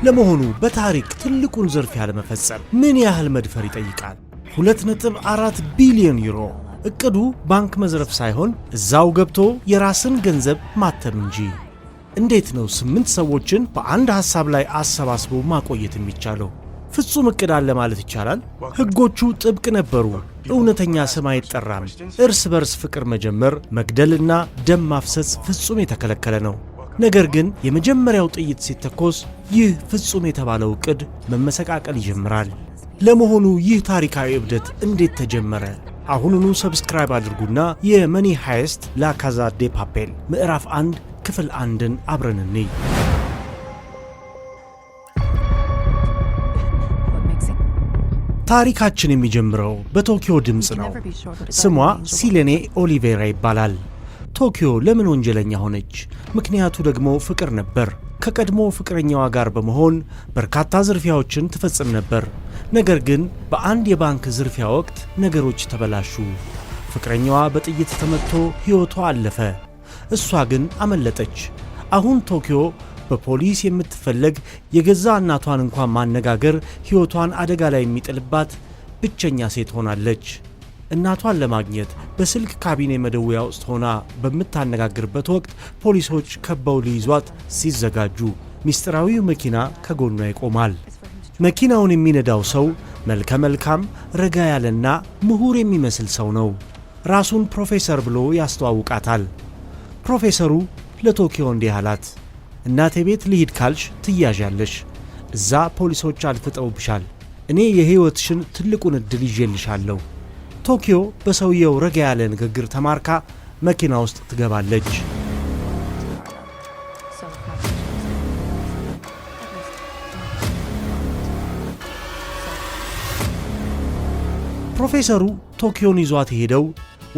ለመሆኑ በታሪክ ትልቁን ዝርፊያ ለመፈጸም ምን ያህል መድፈር ይጠይቃል? 2.4 ቢሊዮን ዩሮ። እቅዱ ባንክ መዝረፍ ሳይሆን እዛው ገብቶ የራስን ገንዘብ ማተም እንጂ። እንዴት ነው 8 ሰዎችን በአንድ ሐሳብ ላይ አሰባስቦ ማቆየት የሚቻለው? ፍጹም እቅድ አለ ማለት ይቻላል። ሕጎቹ ጥብቅ ነበሩ። እውነተኛ ስም አይጠራም። እርስ በርስ ፍቅር መጀመር፣ መግደልና ደም ማፍሰስ ፍጹም የተከለከለ ነው። ነገር ግን የመጀመሪያው ጥይት ሲተኮስ ይህ ፍጹም የተባለው እቅድ መመሰቃቀል ይጀምራል። ለመሆኑ ይህ ታሪካዊ እብደት እንዴት ተጀመረ? አሁኑኑ ሰብስክራይብ አድርጉና የመኒ ሃይስት ላ ካዛ ዴ ፓፔል ምዕራፍ 1 ክፍል 1ን አብረን እንይ። ታሪካችን የሚጀምረው በቶኪዮ ድምፅ ነው። ስሟ ሲሌኔ ኦሊቬራ ይባላል። ቶኪዮ ለምን ወንጀለኛ ሆነች? ምክንያቱ ደግሞ ፍቅር ነበር። ከቀድሞ ፍቅረኛዋ ጋር በመሆን በርካታ ዝርፊያዎችን ትፈጽም ነበር። ነገር ግን በአንድ የባንክ ዝርፊያ ወቅት ነገሮች ተበላሹ። ፍቅረኛዋ በጥይት ተመትቶ ሕይወቷ አለፈ። እሷ ግን አመለጠች። አሁን ቶኪዮ በፖሊስ የምትፈለግ፣ የገዛ እናቷን እንኳን ማነጋገር ሕይወቷን አደጋ ላይ የሚጥልባት ብቸኛ ሴት ሆናለች። እናቷን ለማግኘት በስልክ ካቢኔ መደወያ ውስጥ ሆና በምታነጋግርበት ወቅት ፖሊሶች ከበው ሊይዟት ሲዘጋጁ ሚስጥራዊው መኪና ከጎኗ ይቆማል። መኪናውን የሚነዳው ሰው መልከ መልካም፣ ረጋ ያለና ምሁር የሚመስል ሰው ነው። ራሱን ፕሮፌሰር ብሎ ያስተዋውቃታል። ፕሮፌሰሩ ለቶኪዮ እንዲህ አላት፣ እናቴ ቤት ልሂድ ካልሽ ትያዣለሽ። እዛ ፖሊሶች አልፍጠውብሻል። እኔ የሕይወትሽን ትልቁን ዕድል ይዤልሻለሁ። ቶኪዮ በሰውየው ረጋ ያለ ንግግር ተማርካ መኪና ውስጥ ትገባለች። ፕሮፌሰሩ ቶኪዮን ይዟት የሄደው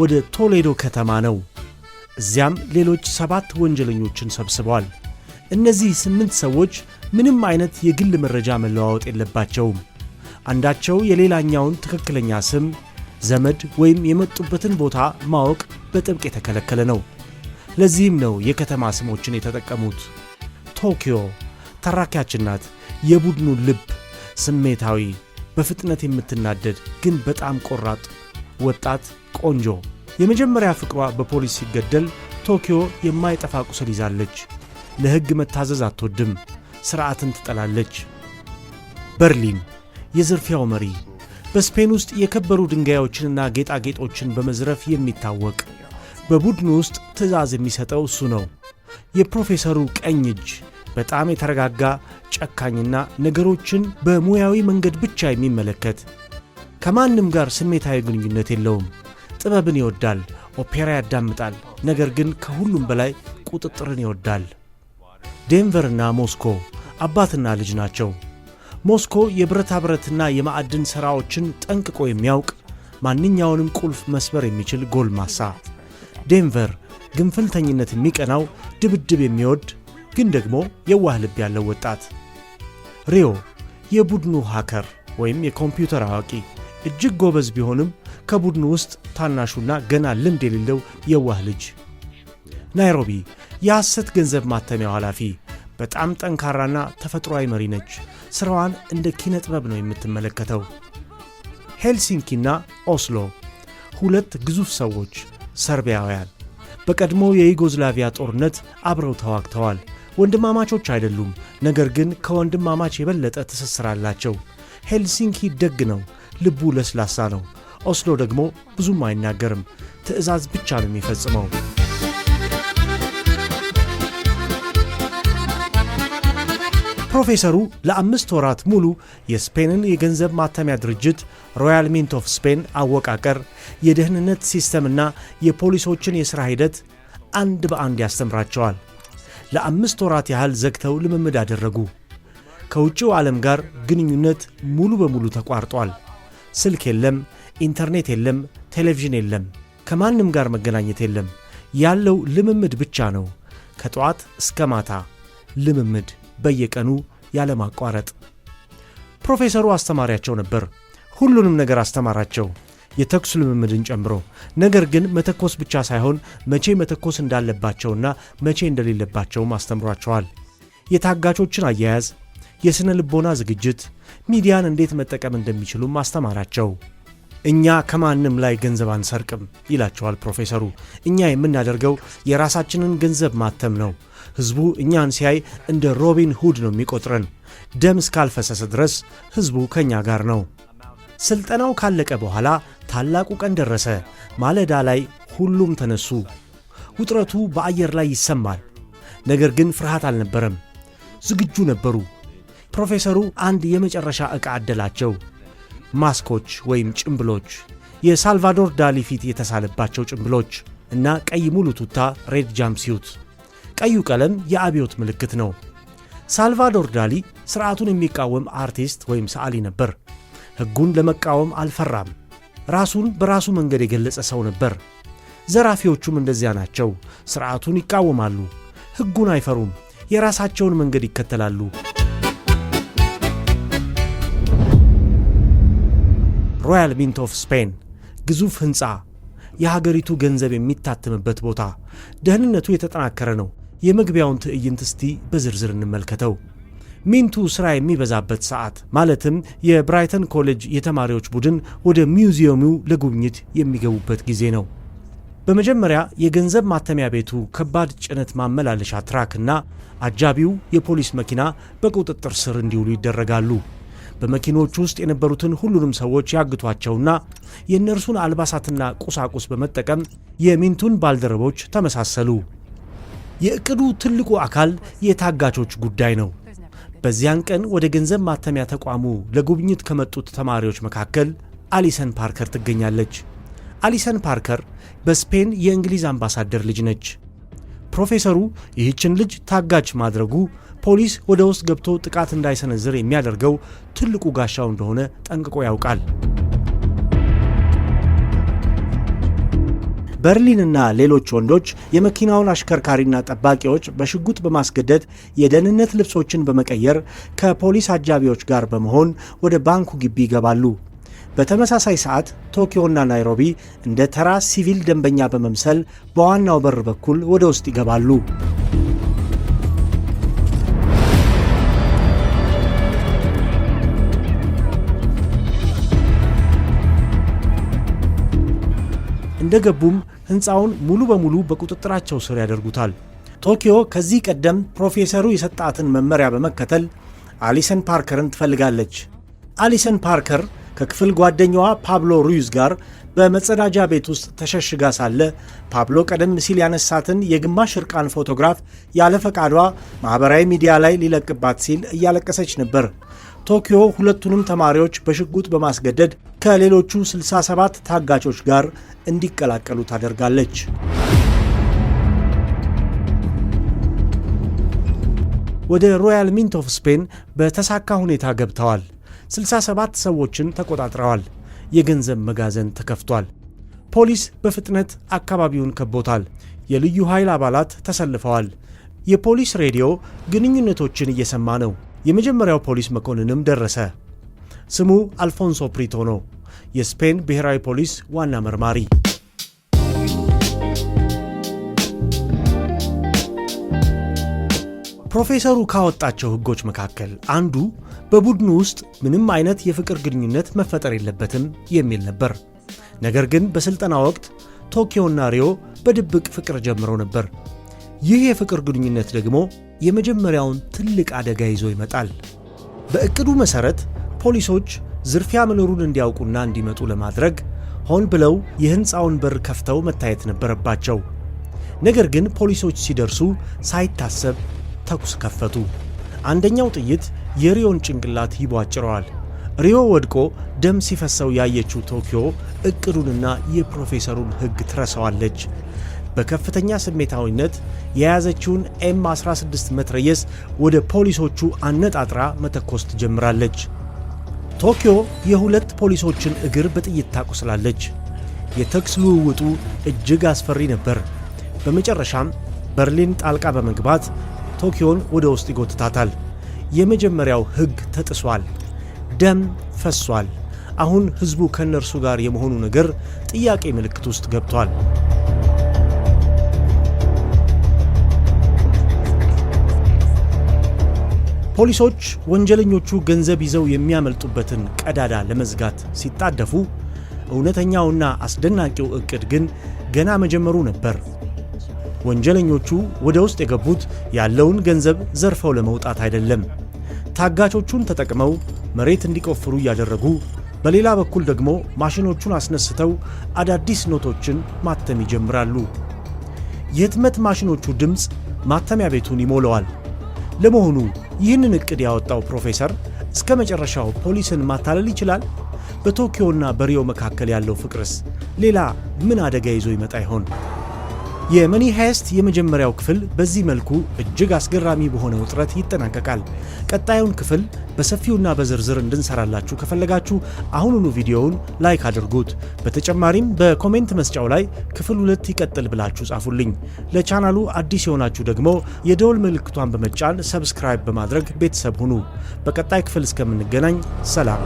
ወደ ቶሌዶ ከተማ ነው። እዚያም ሌሎች 7 ወንጀለኞችን ሰብስበዋል። እነዚህ 8 ሰዎች ምንም አይነት የግል መረጃ መለዋወጥ የለባቸውም። አንዳቸው የሌላኛውን ትክክለኛ ስም፣ ዘመድ ወይም የመጡበትን ቦታ ማወቅ በጥብቅ የተከለከለ ነው። ለዚህም ነው የከተማ ስሞችን የተጠቀሙት። ቶኪዮ ተራኪያችን ናት። የቡድኑ ልብ፣ ስሜታዊ፣ በፍጥነት የምትናደድ ግን በጣም ቆራጥ ወጣት ቆንጆ። የመጀመሪያ ፍቅሯ በፖሊስ ሲገደል ቶኪዮ የማይጠፋ ቁስል ይዛለች። ለሕግ መታዘዝ አትወድም። ሥርዓትን ትጠላለች። በርሊን የዝርፊያው መሪ፣ በስፔን ውስጥ የከበሩ ድንጋዮችንና ጌጣጌጦችን በመዝረፍ የሚታወቅ፣ በቡድኑ ውስጥ ትዕዛዝ የሚሰጠው እሱ ነው። የፕሮፌሰሩ ቀኝ እጅ፣ በጣም የተረጋጋ ጨካኝና ነገሮችን በሙያዊ መንገድ ብቻ የሚመለከት። ከማንም ጋር ስሜታዊ ግንኙነት የለውም። ጥበብን ይወዳል፣ ኦፔራ ያዳምጣል። ነገር ግን ከሁሉም በላይ ቁጥጥርን ይወዳል። ዴንቨርና ሞስኮ አባትና ልጅ ናቸው። ሞስኮ የብረታ ብረትና የማዕድን ሥራዎችን ጠንቅቆ የሚያውቅ፣ ማንኛውንም ቁልፍ መስበር የሚችል ጎልማሳ። ዴንቨር ግንፍልተኝነት የሚቀናው፣ ድብድብ የሚወድ ግን ደግሞ የዋህ ልብ ያለው ወጣት። ሪዮ የቡድኑ ሃከር ወይም የኮምፒውተር አዋቂ፣ እጅግ ጎበዝ ቢሆንም ከቡድኑ ውስጥ ታናሹና ገና ልምድ የሌለው የዋህ ልጅ። ናይሮቢ የሐሰት ገንዘብ ማተሚያው ኃላፊ፣ በጣም ጠንካራና ተፈጥሯዊ መሪ ነች። ሥራዋን እንደ ኪነ ጥበብ ነው የምትመለከተው። ሄልሲንኪና ኦስሎ 2 ግዙፍ ሰዎች፣ ሰርቢያውያን፣ በቀድሞ የዩጎዝላቪያ ጦርነት አብረው ተዋግተዋል። ወንድማማቾች አይደሉም፣ ነገር ግን ከወንድማማች የበለጠ ትስስር አላቸው። ሄልሲንኪ ደግ ነው፣ ልቡ ለስላሳ ነው። ኦስሎ ደግሞ ብዙም አይናገርም፣ ትዕዛዝ ብቻ ነው የሚፈጽመው። ፕሮፌሰሩ ለ5 ወራት ሙሉ የስፔንን የገንዘብ ማተሚያ ድርጅት ሮያል ሚንት ኦፍ ስፔን አወቃቀር፣ የደህንነት ሲስተምና የፖሊሶችን የሥራ ሂደት አንድ በአንድ ያስተምራቸዋል። ለ5 ወራት ያህል ዘግተው ልምምድ አደረጉ። ከውጭው ዓለም ጋር ግንኙነት ሙሉ በሙሉ ተቋርጧል። ስልክ የለም፣ ኢንተርኔት የለም፣ ቴሌቪዥን የለም፣ ከማንም ጋር መገናኘት የለም። ያለው ልምምድ ብቻ ነው። ከጠዋት እስከ ማታ ልምምድ፣ በየቀኑ ያለማቋረጥ። ፕሮፌሰሩ አስተማሪያቸው ነበር። ሁሉንም ነገር አስተማራቸው፣ የተኩስ ልምምድን ጨምሮ። ነገር ግን መተኮስ ብቻ ሳይሆን መቼ መተኮስ እንዳለባቸውና መቼ እንደሌለባቸውም አስተምሯቸዋል። የታጋቾችን አያያዝ፣ የስነ ልቦና ዝግጅት፣ ሚዲያን እንዴት መጠቀም እንደሚችሉም አስተማራቸው። እኛ ከማንም ላይ ገንዘብ አንሰርቅም ይላቸዋል ፕሮፌሰሩ። እኛ የምናደርገው የራሳችንን ገንዘብ ማተም ነው። ህዝቡ እኛን ሲያይ እንደ ሮቢን ሁድ ነው የሚቆጥረን። ደም እስካልፈሰሰ ድረስ ህዝቡ ከኛ ጋር ነው። ስልጠናው ካለቀ በኋላ ታላቁ ቀን ደረሰ። ማለዳ ላይ ሁሉም ተነሱ። ውጥረቱ በአየር ላይ ይሰማል። ነገር ግን ፍርሃት አልነበረም። ዝግጁ ነበሩ። ፕሮፌሰሩ አንድ የመጨረሻ ዕቃ አደላቸው። ማስኮች ወይም ጭምብሎች፣ የሳልቫዶር ዳሊ ፊት የተሳለባቸው ጭምብሎች እና ቀይ ሙሉ ቱታ ሬድ ጃምፕሱት። ቀዩ ቀለም የአብዮት ምልክት ነው። ሳልቫዶር ዳሊ ሥርዓቱን የሚቃወም አርቲስት ወይም ሰዓሊ ነበር። ሕጉን ለመቃወም አልፈራም። ራሱን በራሱ መንገድ የገለጸ ሰው ነበር። ዘራፊዎቹም እንደዚያ ናቸው። ሥርዓቱን ይቃወማሉ፣ ሕጉን አይፈሩም፣ የራሳቸውን መንገድ ይከተላሉ። ሮያል ሚንት ኦፍ ስፔን ግዙፍ ሕንፃ፣ የሀገሪቱ ገንዘብ የሚታተምበት ቦታ፣ ደህንነቱ የተጠናከረ ነው። የመግቢያውን ትዕይንት እስቲ በዝርዝር እንመልከተው። ሚንቱ ሥራ የሚበዛበት ሰዓት ማለትም የብራይተን ኮሌጅ የተማሪዎች ቡድን ወደ ሚውዚየሙ ለጉብኝት የሚገቡበት ጊዜ ነው። በመጀመሪያ የገንዘብ ማተሚያ ቤቱ ከባድ ጭነት ማመላለሻ ትራክና አጃቢው የፖሊስ መኪና በቁጥጥር ስር እንዲውሉ ይደረጋሉ። በመኪኖቹ ውስጥ የነበሩትን ሁሉንም ሰዎች ያግቷቸውና የእነርሱን አልባሳትና ቁሳቁስ በመጠቀም የሚንቱን ባልደረቦች ተመሳሰሉ። የእቅዱ ትልቁ አካል የታጋቾች ጉዳይ ነው። በዚያን ቀን ወደ ገንዘብ ማተሚያ ተቋሙ ለጉብኝት ከመጡት ተማሪዎች መካከል አሊሰን ፓርከር ትገኛለች። አሊሰን ፓርከር በስፔን የእንግሊዝ አምባሳደር ልጅ ነች። ፕሮፌሰሩ ይህችን ልጅ ታጋች ማድረጉ ፖሊስ ወደ ውስጥ ገብቶ ጥቃት እንዳይሰነዝር የሚያደርገው ትልቁ ጋሻው እንደሆነ ጠንቅቆ ያውቃል። በርሊንና ሌሎች ወንዶች የመኪናውን አሽከርካሪና ጠባቂዎች በሽጉጥ በማስገደድ የደህንነት ልብሶችን በመቀየር ከፖሊስ አጃቢዎች ጋር በመሆን ወደ ባንኩ ግቢ ይገባሉ። በተመሳሳይ ሰዓት ቶኪዮና ናይሮቢ እንደ ተራ ሲቪል ደንበኛ በመምሰል በዋናው በር በኩል ወደ ውስጥ ይገባሉ። እንደገቡም ሕንፃውን ሙሉ በሙሉ በቁጥጥራቸው ስር ያደርጉታል። ቶኪዮ ከዚህ ቀደም ፕሮፌሰሩ የሰጣትን መመሪያ በመከተል አሊሰን ፓርከርን ትፈልጋለች። አሊሰን ፓርከር ከክፍል ጓደኛዋ ፓብሎ ሩይዝ ጋር በመጸዳጃ ቤት ውስጥ ተሸሽጋ ሳለ ፓብሎ ቀደም ሲል ያነሳትን የግማሽ እርቃን ፎቶግራፍ ያለ ፈቃዷ ማኅበራዊ ሚዲያ ላይ ሊለቅባት ሲል እያለቀሰች ነበር። ቶኪዮ ሁለቱንም ተማሪዎች በሽጉጥ በማስገደድ ከሌሎቹ 67 ታጋቾች ጋር እንዲቀላቀሉ ታደርጋለች። ወደ ሮያል ሚንት ኦፍ ስፔን በተሳካ ሁኔታ ገብተዋል። 67 ሰዎችን ተቆጣጥረዋል። የገንዘብ መጋዘን ተከፍቷል። ፖሊስ በፍጥነት አካባቢውን ከቦታል። የልዩ ኃይል አባላት ተሰልፈዋል። የፖሊስ ሬዲዮ ግንኙነቶችን እየሰማ ነው። የመጀመሪያው ፖሊስ መኮንንም ደረሰ። ስሙ አልፎንሶ ፕሪቶ ነው፣ የስፔን ብሔራዊ ፖሊስ ዋና መርማሪ። ፕሮፌሰሩ ካወጣቸው ሕጎች መካከል አንዱ በቡድኑ ውስጥ ምንም አይነት የፍቅር ግንኙነት መፈጠር የለበትም የሚል ነበር። ነገር ግን በሥልጠና ወቅት ቶኪዮና ሪዮ በድብቅ ፍቅር ጀምረው ነበር። ይህ የፍቅር ግንኙነት ደግሞ የመጀመሪያውን ትልቅ አደጋ ይዞ ይመጣል። በእቅዱ መሠረት ፖሊሶች ዝርፊያ መኖሩን እንዲያውቁና እንዲመጡ ለማድረግ ሆን ብለው የሕንፃውን በር ከፍተው መታየት ነበረባቸው። ነገር ግን ፖሊሶች ሲደርሱ ሳይታሰብ ተኩስ ከፈቱ። አንደኛው ጥይት የሪዮን ጭንቅላት ይቧጭረዋል። ሪዮ ወድቆ ደም ሲፈሰው ያየችው ቶኪዮ እቅዱንና የፕሮፌሰሩን ሕግ ትረሳዋለች። በከፍተኛ ስሜታዊነት የያዘችውን ኤም16 መትረየስ ወደ ፖሊሶቹ አነጣጥራ መተኮስ ትጀምራለች። ቶኪዮ የሁለት ፖሊሶችን እግር በጥይት ታቆስላለች። የተኩስ ልውውጡ እጅግ አስፈሪ ነበር። በመጨረሻም በርሊን ጣልቃ በመግባት ቶኪዮን ወደ ውስጥ ይጎትታታል። የመጀመሪያው ሕግ ተጥሷል። ደም ፈሷል። አሁን ሕዝቡ ከነርሱ ጋር የመሆኑ ነገር ጥያቄ ምልክት ውስጥ ገብቷል። ፖሊሶች ወንጀለኞቹ ገንዘብ ይዘው የሚያመልጡበትን ቀዳዳ ለመዝጋት ሲጣደፉ እውነተኛውና አስደናቂው ዕቅድ ግን ገና መጀመሩ ነበር። ወንጀለኞቹ ወደ ውስጥ የገቡት ያለውን ገንዘብ ዘርፈው ለመውጣት አይደለም። ታጋቾቹን ተጠቅመው መሬት እንዲቆፍሩ እያደረጉ በሌላ በኩል ደግሞ ማሽኖቹን አስነስተው አዳዲስ ኖቶችን ማተም ይጀምራሉ። የህትመት ማሽኖቹ ድምፅ ማተሚያ ቤቱን ይሞላዋል። ለመሆኑ ይህንን ዕቅድ ያወጣው ፕሮፌሰር እስከ መጨረሻው ፖሊስን ማታለል ይችላል? በቶኪዮና በሪዮ መካከል ያለው ፍቅርስ ሌላ ምን አደጋ ይዞ ይመጣ ይሆን? የመኒ ሃይስት የመጀመሪያው ክፍል በዚህ መልኩ እጅግ አስገራሚ በሆነ ውጥረት ይጠናቀቃል። ቀጣዩን ክፍል በሰፊውና በዝርዝር እንድንሰራላችሁ ከፈለጋችሁ አሁኑኑ ቪዲዮውን ላይክ አድርጉት። በተጨማሪም በኮሜንት መስጫው ላይ ክፍል 2 ይቀጥል ብላችሁ ጻፉልኝ። ለቻናሉ አዲስ የሆናችሁ ደግሞ የደወል ምልክቷን በመጫን ሰብስክራይብ በማድረግ ቤተሰብ ሁኑ። በቀጣይ ክፍል እስከምንገናኝ ሰላም።